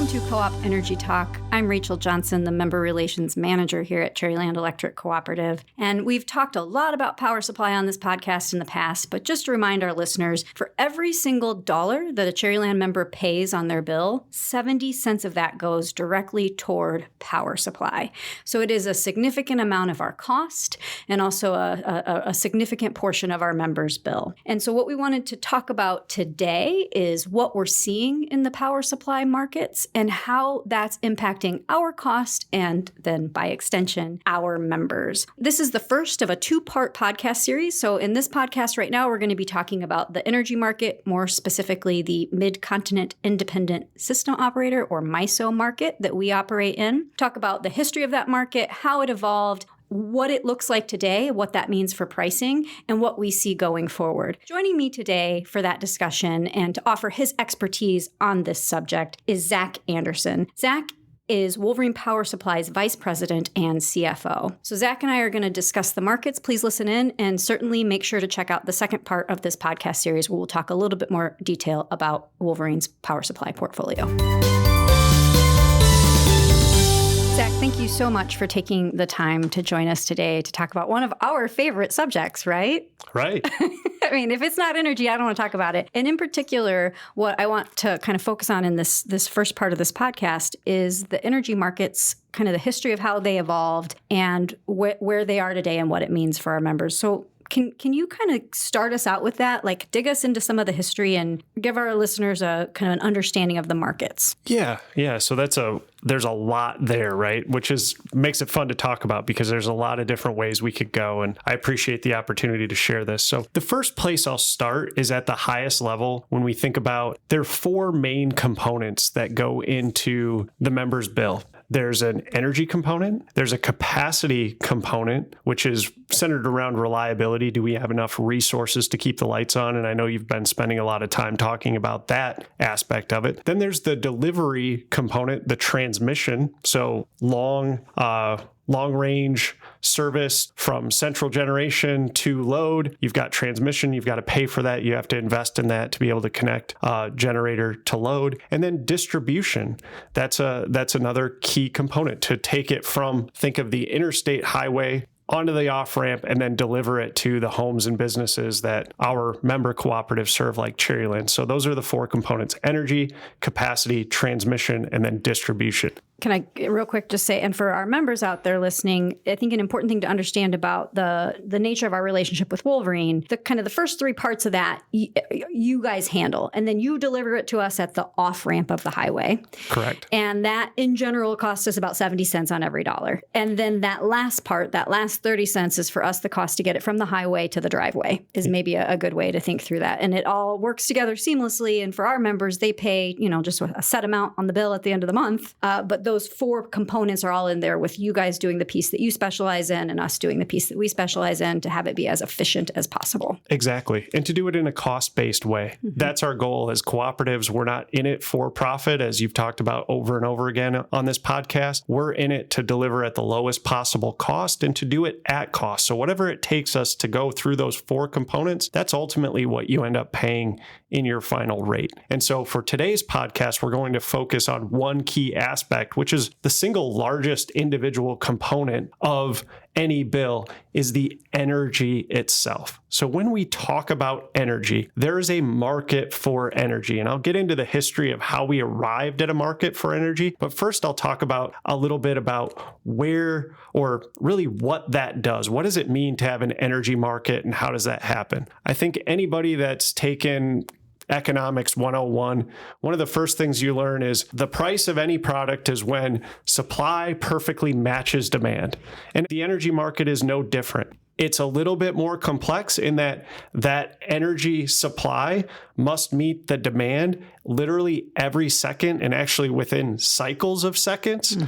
to Co-op Energy Talk. I'm Rachel Johnson, the Member Relations Manager here at Cherryland Electric Cooperative. And we've talked a lot about power supply on this podcast in the past, but just to remind our listeners, for every single dollar that a Cherryland member pays on their bill, 70 cents of that goes directly toward power supply. So it is a significant amount of our cost and also a significant portion of our members' bill. And so what we wanted to talk about today is what we're seeing in the power supply markets and how that's impacting our cost and then by extension, our members. This is the first of a two-part podcast series. So in this podcast right now, we're going to be talking about the energy market, more specifically the Mid-Continent Independent System Operator or MISO market that we operate in. Talk about the history of that market, how it evolved, what it looks like today, what that means for pricing, and what we see going forward. Joining me today for that discussion and to offer his expertise on this subject is Zach Anderson. Zach is Wolverine Power Supply's Vice President and CFO. So Zach and I are going to discuss the markets. Please listen in and certainly make sure to check out the second part of this podcast series where we'll talk a little bit more detail about Wolverine's power supply portfolio. Zach, thank you so much for taking the time to join us today to talk about one of our favorite subjects, right? Right. I mean, if it's not energy, I don't want to talk about it. And in particular, what I want to kind of focus on in this first part of this podcast is the energy markets, kind of the history of how they evolved and where they are today and what it means for our members. So Can you kind of start us out with that? Like dig us into some of the history and give our listeners a kind of an understanding of the markets. Yeah. So there's a lot there, right? Which makes it fun to talk about because there's a lot of different ways we could go. And I appreciate the opportunity to share this. So the first place I'll start is at the highest level when we think about there are four main components that go into the member's bill. There's an energy component, there's a capacity component, which is centered around reliability. Do we have enough resources to keep the lights on? And I know you've been spending a lot of time talking about that aspect of it. Then there's the delivery component, the transmission. So long range service from central generation to load. You've got transmission. You've got to pay for that. You have to invest in that to be able to connect generator to load. And then distribution. That's another key component to take it from, think of the interstate highway onto the off-ramp and then deliver it to the homes and businesses that our member cooperatives serve like Cherryland. So those are the four components: energy, capacity, transmission, and then distribution. Can I real quick just say, and for our members out there listening, I think an important thing to understand about the nature of our relationship with Wolverine, the first three parts of that you guys handle, and then you deliver it to us at the off-ramp of the highway. Correct. And that in general costs us about 70 cents on every dollar. And then that last part, that last 30 cents is for us the cost to get it from the highway to the driveway is maybe a good way to think through that. And it all works together seamlessly. And for our members, they pay, just a set amount on the bill at the end of the month. But those four components are all in there with you guys doing the piece that you specialize in and us doing the piece that we specialize in to have it be as efficient as possible. Exactly. And to do it in a cost-based way. Mm-hmm. That's our goal as cooperatives. We're not in it for profit, as you've talked about over and over again on this podcast. We're in it to deliver at the lowest possible cost and to do it at cost. So whatever it takes us to go through those four components, that's ultimately what you end up paying in your final rate. And so for today's podcast, we're going to focus on one key aspect, which is the single largest individual component of any bill is the energy itself. So when we talk about energy, there is a market for energy. And I'll get into the history of how we arrived at a market for energy. But first, I'll talk about a little bit about where or really what that does. What does it mean to have an energy market and how does that happen? I think anybody that's taken Economics 101, one of the first things you learn is the price of any product is when supply perfectly matches demand. And the energy market is no different. It's a little bit more complex in that energy supply must meet the demand literally every second and actually within cycles of seconds,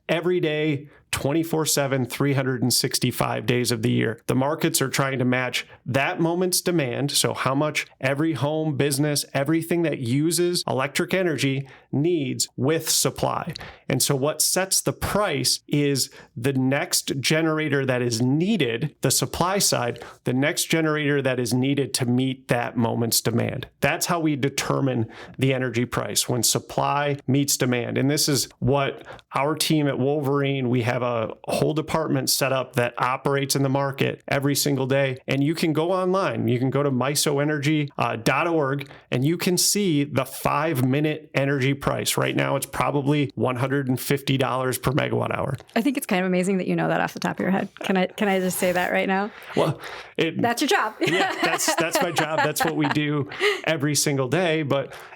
every day, 24/7, 365 days of the year. The markets are trying to match that moment's demand, so how much every home, business, everything that uses electric energy needs with supply. And so what sets the price is the next generator that is needed, the supply side, the next generator that is needed to meet that moment's demand. That's how we determine the energy price, when supply meets demand. And this is what our team at Wolverine, we have a whole department set up that operates in the market every single day. And you can go online, you can go to misoenergy.org, and you can see the 5-minute energy price. Right now, it's probably $150 per megawatt hour. I think it's kind of amazing that you know that off the top of your head. Can I just say that right now? Well, that's your job. Yeah, that's my job. That's what we do every single day.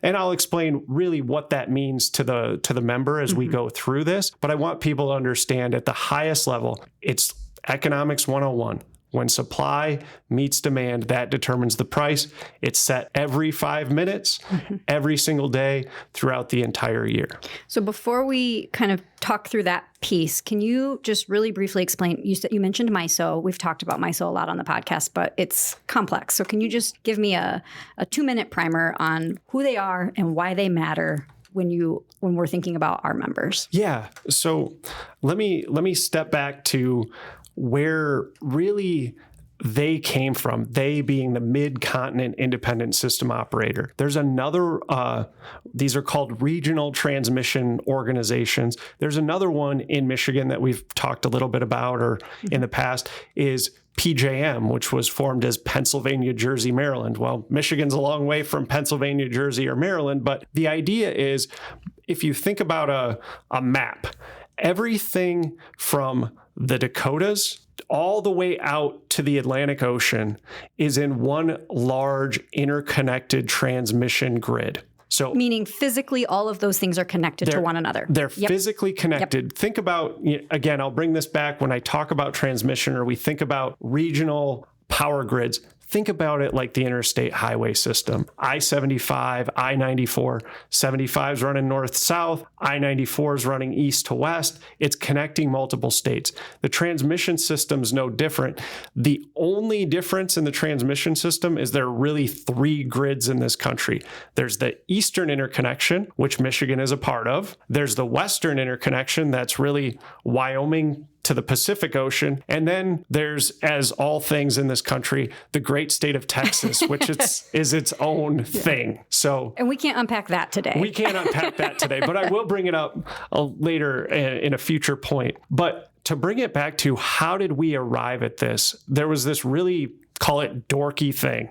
And I'll explain really what that means to the member as we go through this. But I want people to understand at the highest level, it's economics 101. When supply meets demand, that determines the price. It's set every 5 minutes, every single day throughout the entire year. So before we kind of talk through that piece, can you just really briefly explain, you mentioned MISO. We've talked about MISO a lot on the podcast, but it's complex. So can you just give me a 2-minute primer on who they are and why they matter when we're thinking about our members? Yeah. So let me step back to where really they came from, they being the Mid-Continent Independent System Operator. There's another, these are called regional transmission organizations. There's another one in Michigan that we've talked a little bit about or in the past is PJM, which was formed as Pennsylvania, Jersey, Maryland. Well, Michigan's a long way from Pennsylvania, Jersey, or Maryland, but the idea is if you think about a map, everything from the Dakotas all the way out to the Atlantic Ocean is in one large interconnected transmission grid. So, meaning physically all of those things are connected to one another. They're physically connected. Think about, again, I'll bring this back when I talk about transmission or we think about regional power grids. Think about it like the interstate highway system. I-75, I-94, 75 is running north-south, I-94 is running east to west. It's connecting multiple states. The transmission system's no different. The only difference in the transmission system is there are really 3 grids in this country. There's the Eastern interconnection, which Michigan is a part of. There's the Western interconnection, that's really Wyoming to the Pacific Ocean. And then there's, as all things in this country, the great state of Texas, which is its own thing. So, and we can't unpack that today. We can't unpack that today, but I will bring it up later in a future point. But to bring it back to how did we arrive at this, there was this really, call it dorky thing.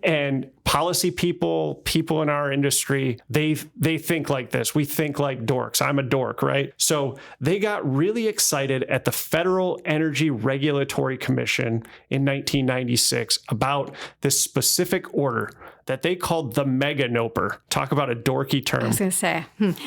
And policy people in our industry, they think like this. We think like dorks. I'm a dork, right? So they got really excited at the Federal Energy Regulatory Commission in 1996 about this specific order that they called the Mega Noper. Talk about a dorky term. I was going to say.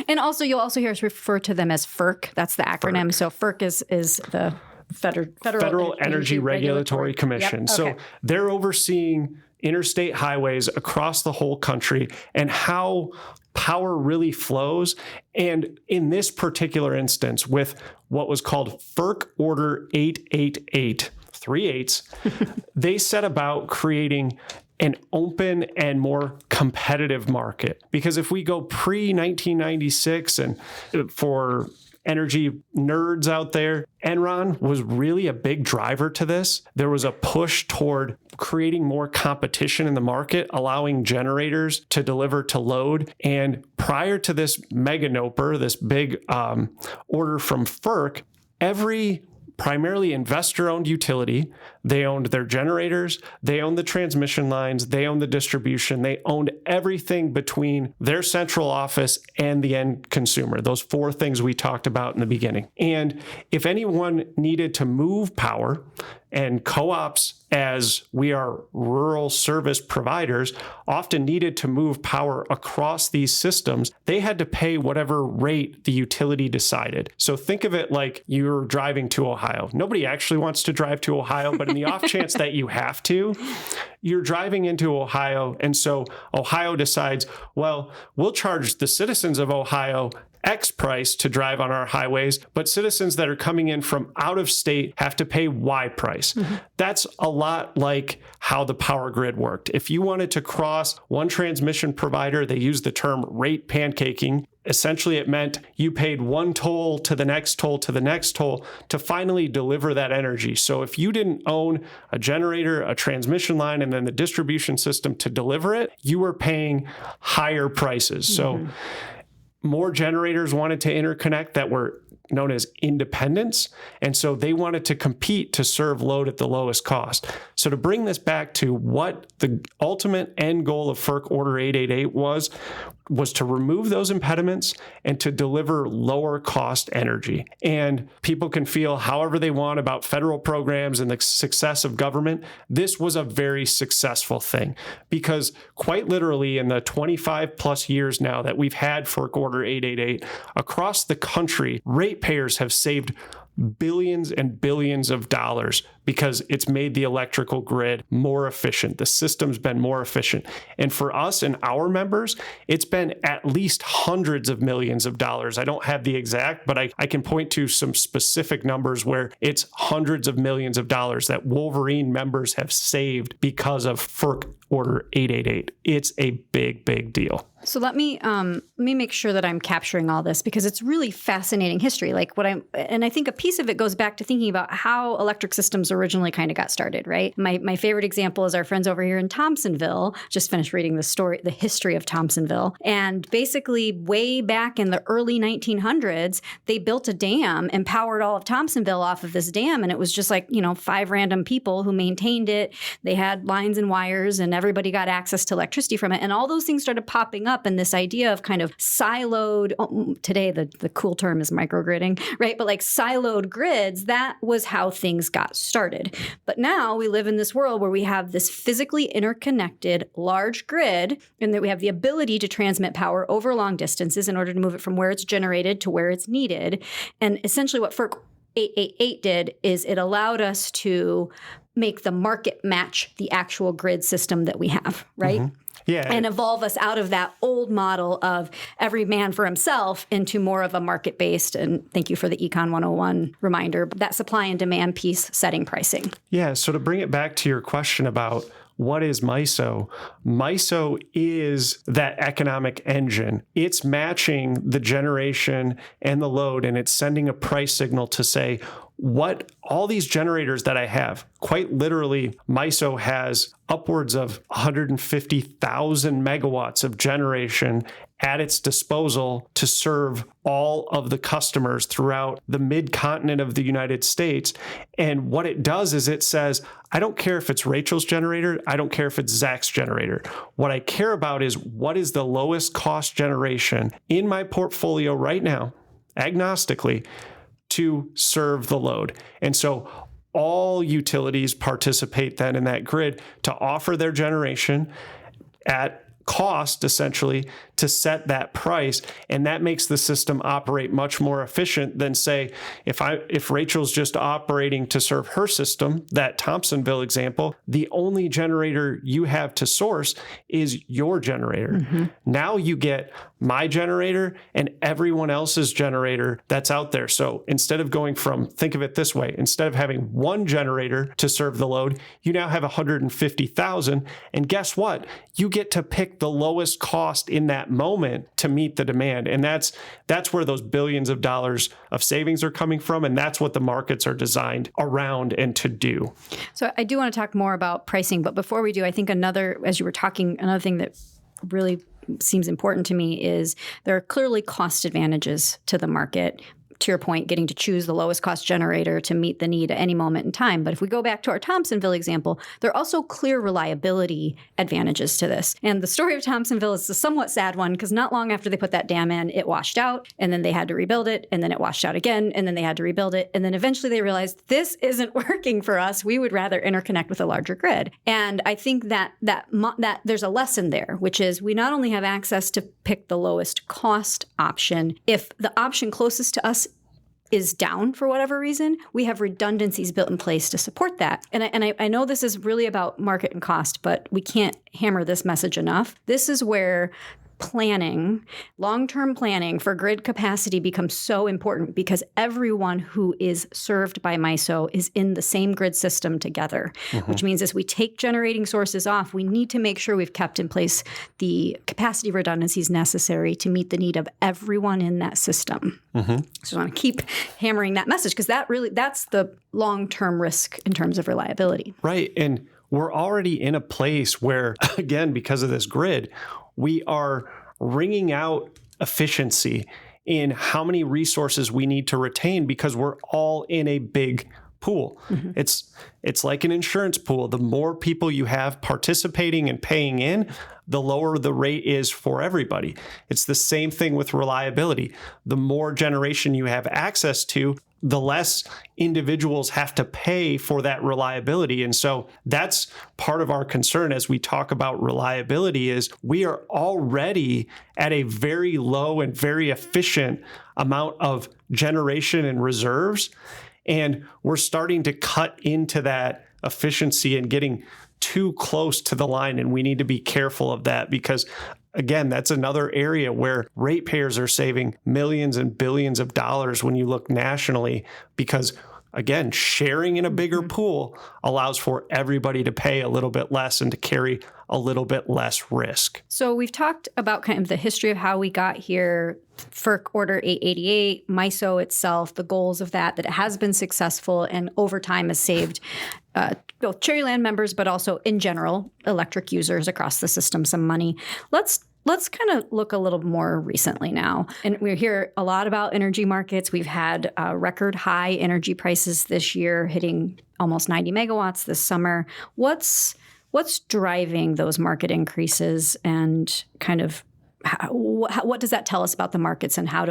And also, you'll also hear us refer to them as FERC. That's the acronym. FERC. So FERC is the Federal Energy Regulatory Commission. Yep. Okay. So they're overseeing interstate highways across the whole country and how power really flows. And in this particular instance, with what was called FERC Order 888, 3/8, they set about creating an open and more competitive market. Because if we go pre-1996, and for energy nerds out there, Enron was really a big driver to this. There was a push toward creating more competition in the market, allowing generators to deliver to load. And prior to this Mega Noper, this big order from FERC, every primarily investor-owned utility, they owned their generators, they owned the transmission lines, they owned the distribution, they owned everything between their central office and the end consumer, those 4 things we talked about in the beginning. And if anyone needed to move power, and co-ops as we are rural service providers, often needed to move power across these systems, they had to pay whatever rate the utility decided. So think of it like you're driving to Ohio. Nobody actually wants to drive to Ohio, but in the off chance that you have to, you're driving into Ohio. And so Ohio decides, well, we'll charge the citizens of Ohio X price to drive on our highways, but citizens that are coming in from out of state have to pay Y price. Mm-hmm. That's a lot like how the power grid worked. If you wanted to cross one transmission provider, they use the term rate pancaking. Essentially, it meant you paid one toll to the next toll to the next toll to finally deliver that energy. So if you didn't own a generator, a transmission line, and then the distribution system to deliver it, you were paying higher prices. Mm-hmm. So more generators wanted to interconnect that were known as independents. And so they wanted to compete to serve load at the lowest cost. So to bring this back to what the ultimate end goal of FERC Order 888 was to remove those impediments and to deliver lower cost energy. And people can feel however they want about federal programs and the success of government. This was a very successful thing because quite literally in the 25 plus years now that we've had FERC Order 888 across the country, ratepayers have saved billions and billions of dollars because it's made the electrical grid more efficient. The system's been more efficient. And for us and our members, it's been at least hundreds of millions of dollars. I don't have the exact, but I can point to some specific numbers where it's hundreds of millions of dollars that Wolverine members have saved because of FERC Order 888. It's a big, big deal. So let me make sure that I'm capturing all this because it's really fascinating history. And I think a piece of it goes back to thinking about how electric systems originally kind of got started, right? My favorite example is our friends over here in Thompsonville. Just finished reading the history of Thompsonville. And basically way back in the early 1900s, they built a dam and powered all of Thompsonville off of this dam. And it was just like, 5 random people who maintained it. They had lines and wires and everybody got access to electricity from it. And all those things started popping up. And this idea of kind of siloed, today the cool term is microgridding, right? But like siloed grids, that was how things got started. But now we live in this world where we have this physically interconnected large grid and that we have the ability to transmit power over long distances in order to move it from where it's generated to where it's needed. And essentially what FERC 888 did is it allowed us to make the market match the actual grid system that we have, right? Mm-hmm. Yeah. And evolve us out of that old model of every man for himself into more of a market-based, and thank you for the Econ 101 reminder, that supply and demand piece setting pricing. Yeah. So to bring it back to your question about what is MISO? MISO is that economic engine. It's matching the generation and the load, and it's sending a price signal to say, what all these generators that I have, quite literally, MISO has upwards of 150,000 megawatts of generation at its disposal to serve all of the customers throughout the mid-continent of the United States. And what it does is it says, I don't care if it's Rachel's generator, I don't care if it's Zach's generator. What I care about is what is the lowest cost generation in my portfolio right now, agnostically, to serve the load. And so all utilities participate then in that grid to offer their generation at cost, essentially, to set that price. And that makes the system operate much more efficient than, say, if Rachel's just operating to serve her system, that Thompsonville example, the only generator you have to source is your generator. Mm-hmm. Now you get my generator and everyone else's generator that's out there. So instead of going from, think of it this way, instead of having one generator to serve the load, you now have 150,000. And guess what? You get to pick the lowest cost in that moment to meet the demand. And that's where those billions of dollars of savings are coming from. And that's what the markets are designed around and to do. So I do want to talk more about pricing. But before we do, I think as you were talking, another thing that really seems important to me is there are clearly cost advantages to the market to your point, getting to choose the lowest cost generator to meet the need at any moment in time. But if we go back to our Thompsonville example, there are also clear reliability advantages to this. And the story of Thompsonville is a somewhat sad one because not long after they put that dam in, it washed out and then they had to rebuild it and then it washed out again and then they had to rebuild it. And then eventually they realized this isn't working for us. We would rather interconnect with a larger grid. And I think that there's a lesson there, which is we not only have access to pick the lowest cost option, if the option closest to us is down for whatever reason, we have redundancies built in place to support that. And I know this is really about market and cost, but we can't hammer this message enough. This is where planning, long-term planning for grid capacity becomes so important because everyone who is served by MISO is in the same grid system together, which means as we take generating sources off, we need to make sure we've kept in place the capacity redundancies necessary to meet the need of everyone in that system. So I want to keep hammering that message because that's the long-term risk in terms of reliability. Right. And we're already in a place where, again, because of this grid, we are wringing out efficiency in how many resources we need to retain because we're all in a big pool. It's like an insurance pool. The more people you have participating and paying in, the lower the rate is for everybody. It's the same thing with reliability. The more generation you have access to, the less individuals have to pay for that reliability. And so that's part of our concern as we talk about reliability is we are already at a very low and very efficient amount of generation and reserves. And we're starting to cut into that efficiency and getting too close to the line. And we need to be careful of that because, again, that's another area where ratepayers are saving millions and billions of dollars when you look nationally because, again, sharing in a bigger pool allows for everybody to pay a little bit less and to carry a little bit less risk. So we've talked about kind of the history of how we got here, FERC Order 888, MISO itself, the goals of that it has been successful and over time has saved both Cherryland members, but also in general, electric users across the system some money. Let's kind of look a little more recently now. And we hear a lot about energy markets. We've had record high energy prices this year, hitting almost 90 megawatts this summer. What's driving those market increases and kind of what does that tell us about the markets and how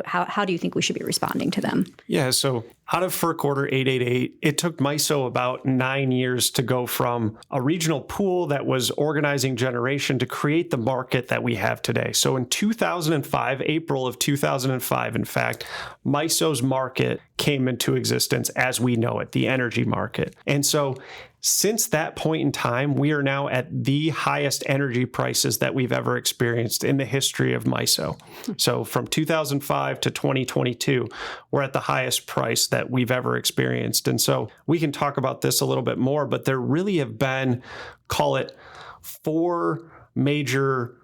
do you think we should be responding to them? Yeah, so out of FERC Order 888, it took MISO about 9 years to go from a regional pool that was organizing generation to create the market that we have today. So in 2005, April of 2005, in fact, MISO's market came into existence as we know it, the energy market. And so since that point in time, we are now at the highest energy prices that we've ever experienced in the history of MISO. So from 2005 to 2022, we're at the highest price that we've ever experienced. And so we can talk about this a little bit more, but there really have been, call it, 4 major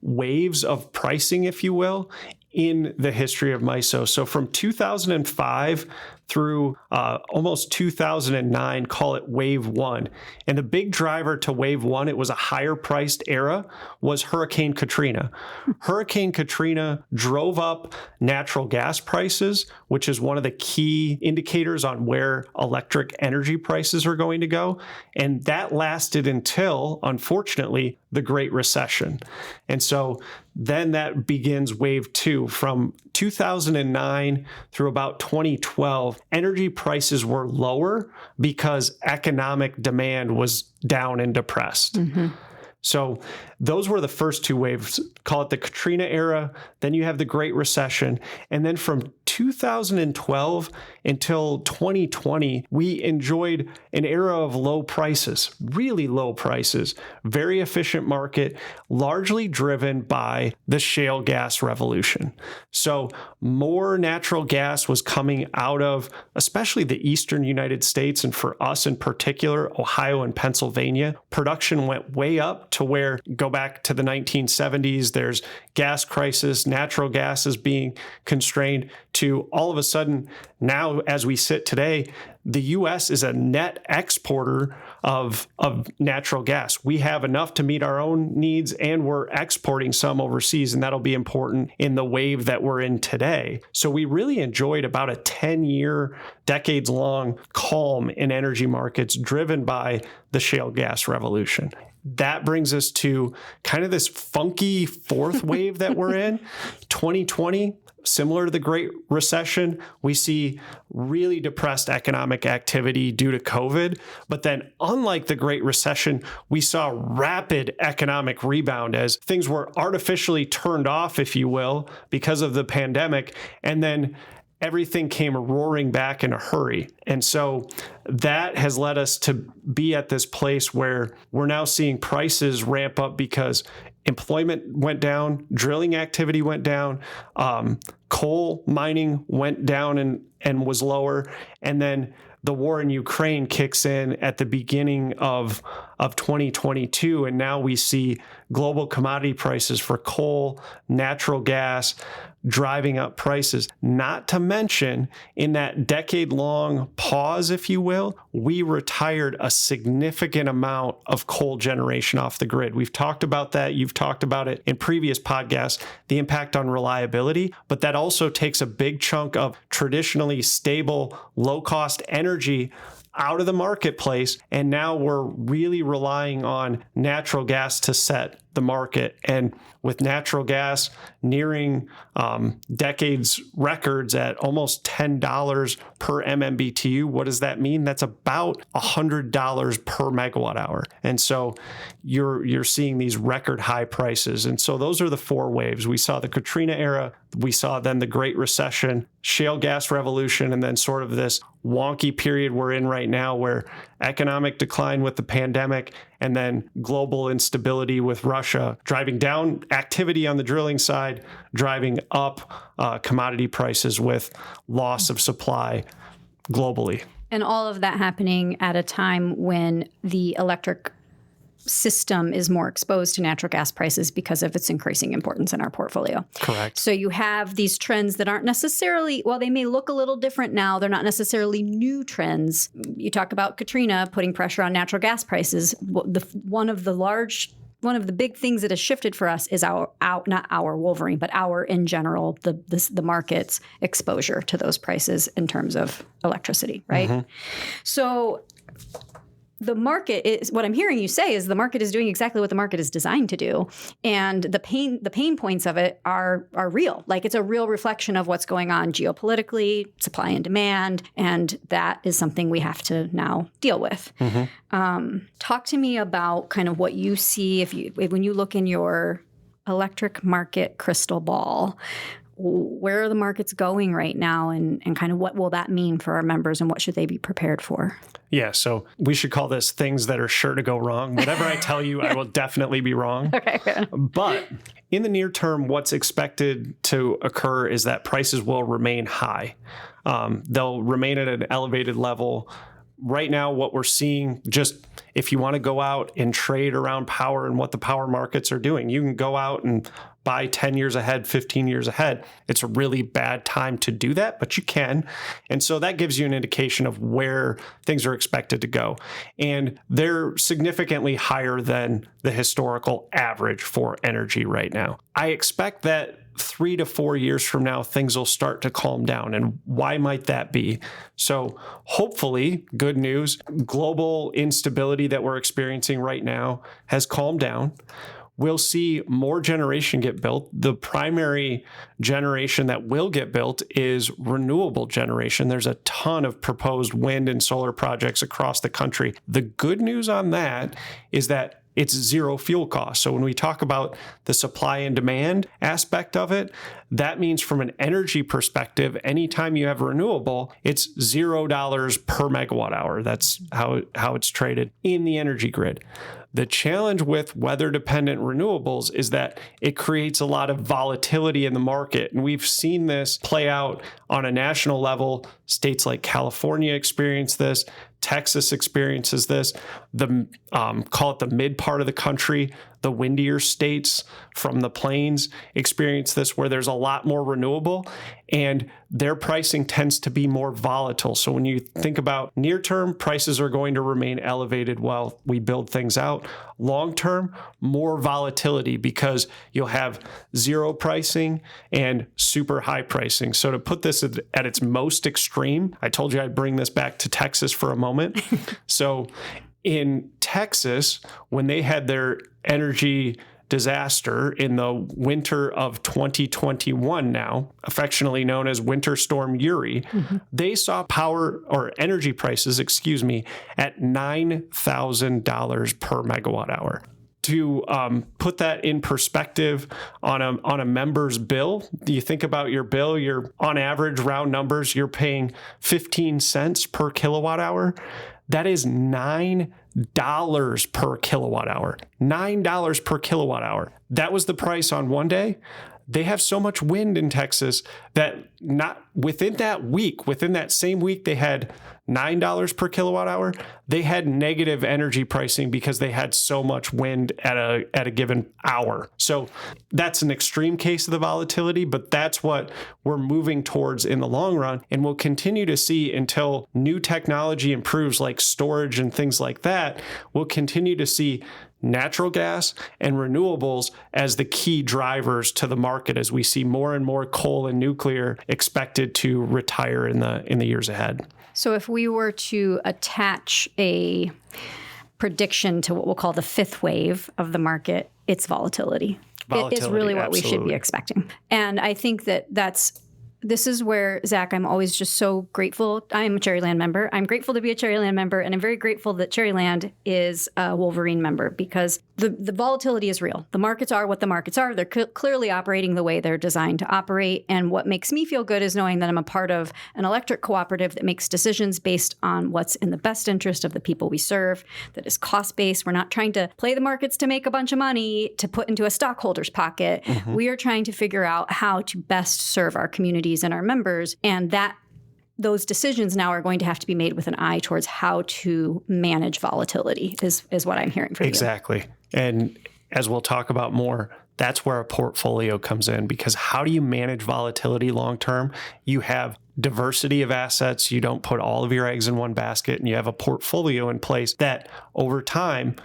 waves of pricing, if you will, in the history of MISO. So from 2005 through almost 2009, call it wave 1. And the big driver to wave 1, it was a higher priced era, was Hurricane Katrina. Hurricane Katrina drove up natural gas prices, which is one of the key indicators on where electric energy prices are going to go. And that lasted until, unfortunately, the Great Recession. And so then that begins wave 2. From 2009 through about 2012, energy prices were lower because economic demand was down and depressed. So those were the first 2 waves, call it the Katrina era. Then you have the Great Recession. And then from 2012 until 2020, we enjoyed an era of low prices, really low prices, very efficient market, largely driven by the shale gas revolution. So more natural gas was coming out of, especially the eastern United States, and for us in particular, Ohio and Pennsylvania. Production went way up to where, go back to the 1970s, there's gas crisis, natural gas is being constrained, to all of a sudden, now as we sit today, the U.S. is a net exporter of natural gas. We have enough to meet our own needs, and we're exporting some overseas, and that'll be important in the wave that we're in today. So we really enjoyed about a 10-year, decades-long calm in energy markets driven by the shale gas revolution. That brings us to kind of this funky fourth wave that we're in. 2020, similar to the Great Recession, we see really depressed economic activity due to COVID. But then, unlike the Great Recession, we saw rapid economic rebound as things were artificially turned off, if you will, because of the pandemic. And then everything came roaring back in a hurry. And so that has led us to be at this place where we're now seeing prices ramp up because employment went down, drilling activity went down, coal mining went down and was lower. And then the war in Ukraine kicks in at the beginning of 2022. And now we see global commodity prices for coal, natural gas, driving up prices. Not to mention, in that decade-long pause, if you will, we retired a significant amount of coal generation off the grid. We've talked about that. You've talked about it in previous podcasts, the impact on reliability, but that also takes a big chunk of traditionally stable, low-cost energy out of the marketplace. And now we're really relying on natural gas to set the market. And with natural gas nearing decades records at almost $10 per MMBTU, what does that mean? That's about $100 per megawatt hour. And so you're seeing these record high prices. And so those are the four waves. We saw the Katrina era, we saw then the Great Recession, shale gas revolution, and then sort of this wonky period we're in right now where economic decline with the pandemic and then global instability with Russia driving down activity on the drilling side, driving up commodity prices with loss of supply globally. And all of that happening at a time when the electric system is more exposed to natural gas prices because of its increasing importance in our portfolio. Correct. So you have these trends that aren't necessarily, while they may look a little different now, they're not necessarily new trends. You talk about Katrina putting pressure on natural gas prices. One of the big things that has shifted for us is not our Wolverine, but our, in general, the market's exposure to those prices in terms of electricity, right? Mm-hmm. So the market is, what I'm hearing you say is the market is doing exactly what the market is designed to do. And the pain points of it are real. Like, it's a real reflection of what's going on geopolitically, supply and demand. And that is something we have to now deal with. Mm-hmm. Talk to me about kind of what you see when you look in your electric market crystal ball. Where are the markets going right now, and kind of what will that mean for our members, and what should they be prepared for? Yeah, so we should call this things that are sure to go wrong. Whatever I tell you, I will definitely be wrong. Okay. But in the near term, what's expected to occur is that prices will remain high. They'll remain at an elevated level. Right now, what we're seeing, just if you want to go out and trade around power and what the power markets are doing, you can go out and buy 10 years ahead, 15 years ahead. It's a really bad time to do that, but you can. And so that gives you an indication of where things are expected to go. And they're significantly higher than the historical average for energy right now. I expect that 3 to 4 years from now, things will start to calm down. And why might that be? So hopefully, good news, global instability that we're experiencing right now has calmed down. We'll see more generation get built. The primary generation that will get built is renewable generation. There's a ton of proposed wind and solar projects across the country. The good news on that is that it's zero fuel cost. So when we talk about the supply and demand aspect of it, that means from an energy perspective, anytime you have renewable, it's $0 per megawatt hour. That's how it's traded in the energy grid. The challenge with weather-dependent renewables is that it creates a lot of volatility in the market. And we've seen this play out on a national level. States like California experience this. Texas experiences this. Call it the mid part of the country, the windier states from the plains experience this, where there's a lot more renewable and their pricing tends to be more volatile. So when you think about near term, prices are going to remain elevated while we build things out. Long term, more volatility because you'll have zero pricing and super high pricing. So to put this at its most extreme, I told you I'd bring this back to Texas for a moment. So in Texas, when they had their energy disaster in the winter of 2021, now affectionately known as Winter Storm Uri, they saw power or energy prices, at $9,000 per megawatt hour. To put that in perspective on a member's bill, you think about your bill, you're on average, round numbers, you're paying 15 cents per kilowatt hour. That is $9 per kilowatt hour. $9 per kilowatt hour. That was the price on one day. They have so much wind in Texas that not within that same week, they had $9 per kilowatt hour. They had negative energy pricing because they had so much wind at a given hour. So that's an extreme case of the volatility, but that's what we're moving towards in the long run. And we'll continue to see until new technology improves, like storage and things like that. We'll continue to see natural gas and renewables as the key drivers to the market as we see more and more coal and nuclear expected to retire in the years ahead. So if we were to attach a prediction to what we'll call the fifth wave of the market, it's volatility. It is really what we should be expecting. And I think this is where, Zach, I'm always just so grateful. I'm a Cherryland member. I'm grateful to be a Cherryland member, and I'm very grateful that Cherryland is a Wolverine member because the volatility is real. The markets are what the markets are. They're clearly operating the way they're designed to operate. And what makes me feel good is knowing that I'm a part of an electric cooperative that makes decisions based on what's in the best interest of the people we serve, that is cost-based. We're not trying to play the markets to make a bunch of money to put into a stockholder's pocket. We are trying to figure out how to best serve our communities and our members, and those decisions now are going to have to be made with an eye towards how to manage volatility is what I'm hearing from you. Exactly. And as we'll talk about more, that's where a portfolio comes in, because how do you manage volatility long term? You have diversity of assets. You don't put all of your eggs in one basket, and you have a portfolio in place that over time,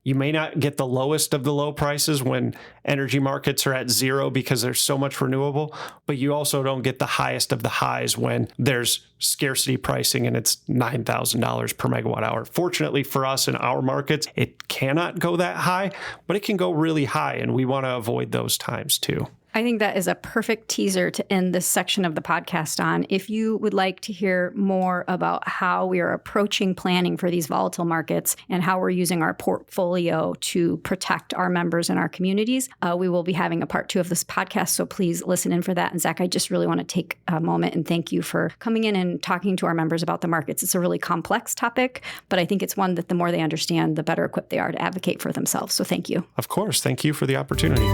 you may not get the lowest of the low prices when energy markets are at zero because there's so much renewable, but you also don't get the highest of the highs when there's scarcity pricing and it's $9,000 per megawatt hour. Fortunately for us in our markets, it cannot go that high, but it can go really high, and we want to avoid those times too. I think that is a perfect teaser to end this section of the podcast on. If you would like to hear more about how we are approaching planning for these volatile markets and how we're using our portfolio to protect our members and our communities, we will be having a part 2 of this podcast. So please listen in for that. And Zach, I just really want to take a moment and thank you for coming in and talking to our members about the markets. It's a really complex topic, but I think it's one that the more they understand, the better equipped they are to advocate for themselves. So thank you. Of course. Thank you for the opportunity.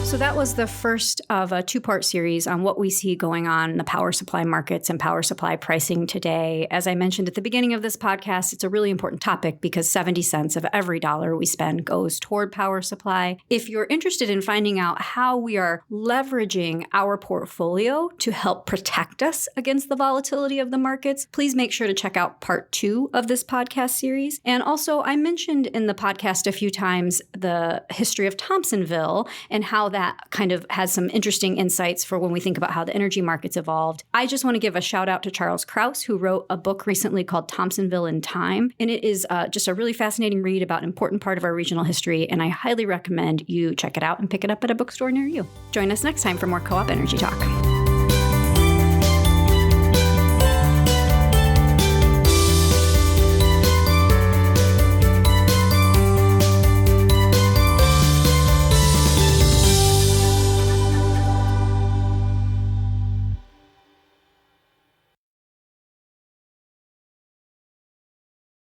So that was the first of a 2-part series on what we see going on in the power supply markets and power supply pricing today. As I mentioned at the beginning of this podcast, it's a really important topic because 70 cents of every dollar we spend goes toward power supply. If you're interested in finding out how we are leveraging our portfolio to help protect us against the volatility of the markets, please make sure to check out part 2 of this podcast series. And also, I mentioned in the podcast a few times the history of Thompsonville and how that kind of has some interesting insights for when we think about how the energy markets evolved. I just want to give a shout out to Charles Kraus, who wrote a book recently called Thompsonville in Time. And it is just a really fascinating read about an important part of our regional history. And I highly recommend you check it out and pick it up at a bookstore near you. Join us next time for more Co-op Energy Talk.